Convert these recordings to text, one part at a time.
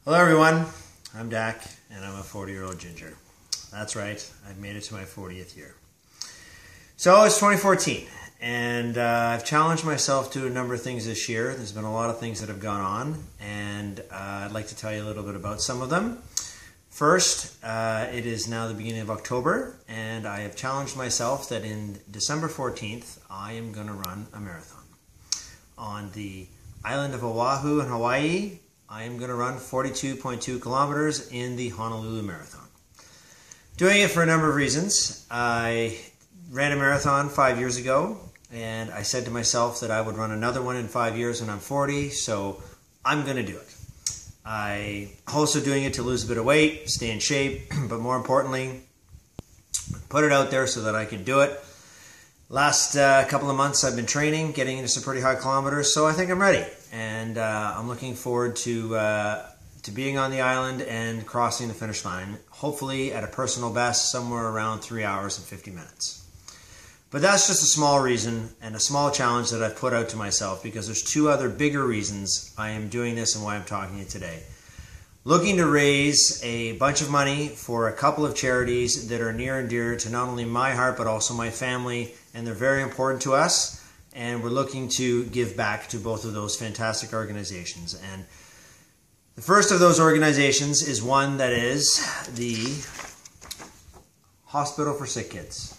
Hello everyone, I'm Dak and I'm a 40-year-old ginger. That's right, I've made it to my 40th year. So it's 2014 and I've challenged myself to a number of things this year. There's been a lot of things that have gone on and I'd like to tell you a little bit about some of them. First, it is now the beginning of October and I have challenged myself that in December 14th I am going to run a marathon. On the island of Oahu in Hawaii, I am going to run 42.2 kilometers in the Honolulu Marathon. Doing it for a number of reasons. I ran a marathon 5 years ago and I said to myself that I would run another one in 5 years when I'm 40, so I'm going to do it. I'm also doing it to lose a bit of weight, stay in shape, but more importantly, put it out there so that I can do it. Last couple of months I've been training, getting into some pretty high kilometers, so I think I'm ready. And I'm looking forward to being on the island and crossing the finish line, hopefully at a personal best, somewhere around 3 hours and 50 minutes. But that's just a small reason and a small challenge that I've put out to myself because there's two other bigger reasons I am doing this and why I'm talking to you today. Looking to raise a bunch of money for a couple of charities that are near and dear to not only my heart but also my family, and they're very important to us, and we're looking to give back to both of those fantastic organizations. And the first of those organizations is one that is the Hospital for Sick Kids.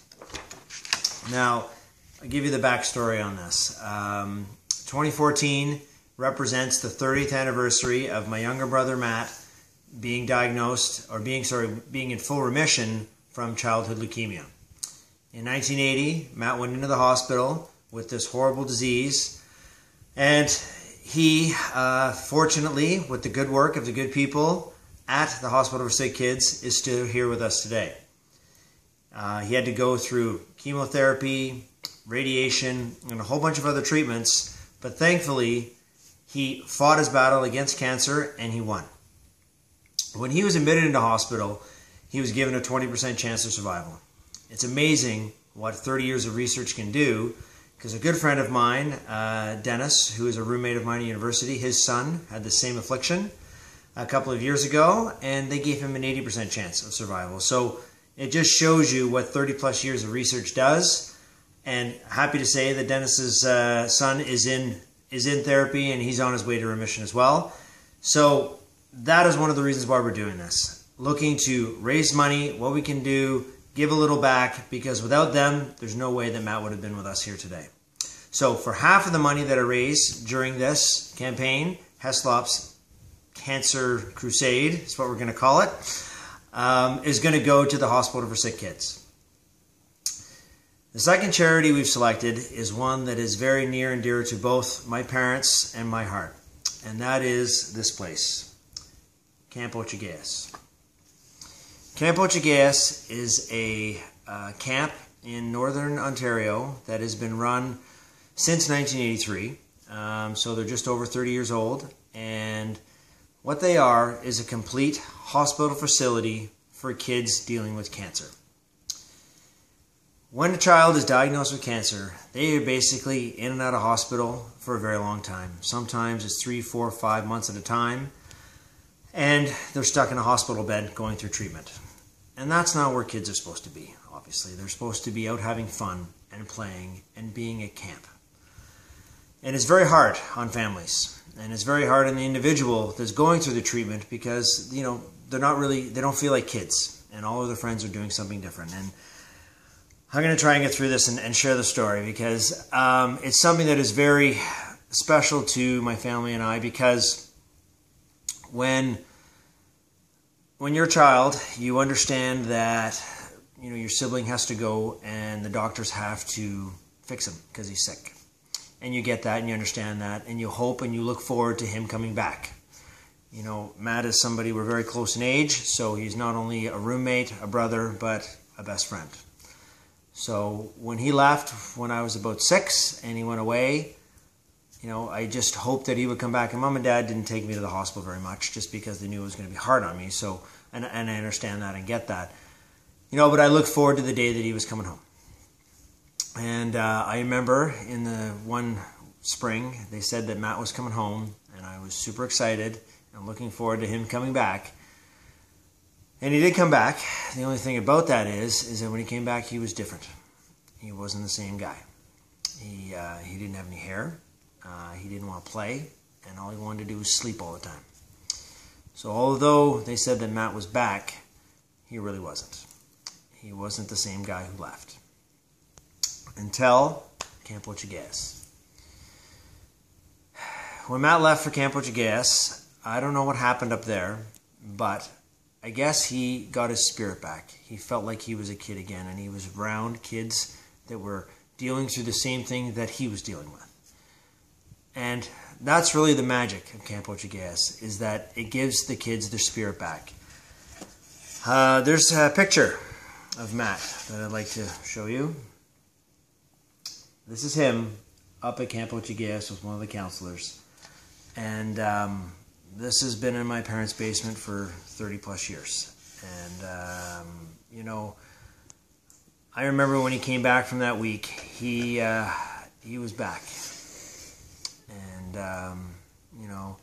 Now, I'll give you the backstory on this. 2014 represents the 30th anniversary of my younger brother Matt being diagnosed, or being in full remission from childhood leukemia. In 1980, Matt went into the hospital with this horrible disease, and he, fortunately, with the good work of the good people at the Hospital for Sick Kids, is still here with us today. He had to go through chemotherapy, radiation, and a whole bunch of other treatments, but thankfully, he fought his battle against cancer and he won. When he was admitted into hospital, he was given a 20% chance of survival. It's amazing what 30 years of research can do, because a good friend of mine, Dennis, who is a roommate of mine at university, his son had the same affliction a couple of years ago, and they gave him an 80% chance of survival. So it just shows you what 30 plus years of research does, and happy to say that Dennis's son is in therapy and he's on his way to remission as well. So that is one of the reasons why we're doing this. Looking to raise money, what we can do, give a little back, because without them, there's no way that Matt would have been with us here today. So for half of the money that I raise during this campaign, Heslop's Cancer Crusade, is what we're going to call it, is going to go to the Hospital for Sick Kids. The second charity we've selected is one that is very near and dear to both my parents and my heart, and that is this place, Camp Ochagayas. Camp Ochagayas is a camp in northern Ontario that has been run since 1983, so they're just over 30 years old, and what they are is a complete hospital facility for kids dealing with cancer. When a child is diagnosed with cancer, they are basically in and out of hospital for a very long time. Sometimes it's 3, 4, 5 months at a time, and they're stuck in a hospital bed going through treatment. And that's not where kids are supposed to be, obviously. They're supposed to be out having fun and playing and being at camp. And it's very hard on families, and it's very hard on the individual that's going through the treatment because, you know, they don't feel like kids, and all of their friends are doing something different. And I'm going to try and get through this and share the story because it's something that is very special to my family and I, because when you're a child, you understand that, you know, your sibling has to go and the doctors have to fix him because he's sick. And you get that and you understand that and you hope and you look forward to him coming back. You know, Matt is somebody we're very close in age, so he's not only a roommate, a brother, but a best friend. So when he left when I was about 6 and he went away, you know, I just hoped that he would come back. And Mom and Dad didn't take me to the hospital very much just because they knew it was going to be hard on me. So, and I understand that and get that. You know, but I look forward to the day that he was coming home. And I remember in the one spring, they said that Matt was coming home, and I was super excited. I'm looking forward to him coming back. And he did come back. The only thing about that is that when he came back, he was different. He wasn't the same guy. He didn't have any hair. He didn't want to play. And all he wanted to do was sleep all the time. So although they said that Matt was back, he really wasn't. He wasn't the same guy who left. Until Camp Leukemia. When Matt left for Camp Leukemia, I don't know what happened up there, but I guess he got his spirit back. He felt like he was a kid again, and he was around kids that were dealing through the same thing that he was dealing with. And that's really the magic of Camp Leukemia, is that it gives the kids their spirit back. There's a picture of Matt that I'd like to show you. This is him up at Camp Leukemia with one of the counselors. And this has been in my parents' basement for 30 plus years. And, you know, I remember when he came back from that week, he was back. And, you know,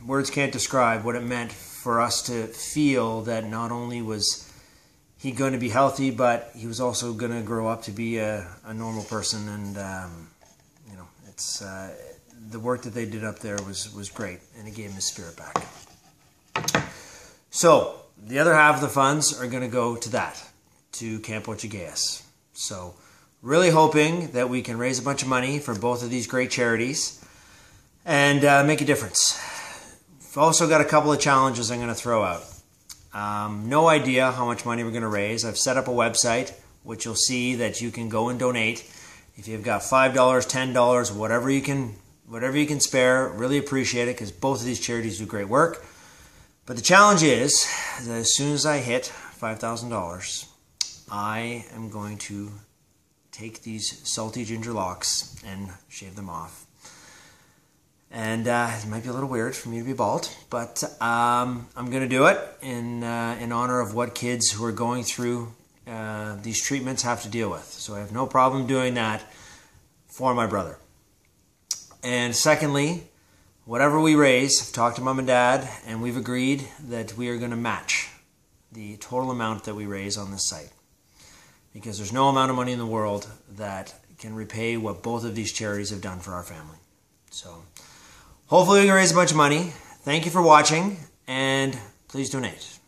words can't describe what it meant for us to feel that not only was he going to be healthy, but he was also going to grow up to be a normal person. And, you know, it's the work that they did up there was great, and it gave him his spirit back. So the other half of the funds are going to go to that, to Camp Leukemia. So really hoping that we can raise a bunch of money for both of these great charities and make a difference. We've also got a couple of challenges I'm going to throw out. No idea how much money we're going to raise. I've set up a website, which you'll see that you can go and donate. If you've got $5, $10, whatever you can spare, really appreciate it, because both of these charities do great work. But the challenge is that as soon as I hit $5,000, I am going to take these salty ginger locks and shave them off. And it might be a little weird for me to be bald, but I'm going to do it in honor of what kids who are going through these treatments have to deal with. So I have no problem doing that for my brother. And secondly, whatever we raise, I've talked to Mom and Dad, and we've agreed that we are going to match the total amount that we raise on this site. Because there's no amount of money in the world that can repay what both of these charities have done for our family. So hopefully we can raise a bunch of money. Thank you for watching, and please donate.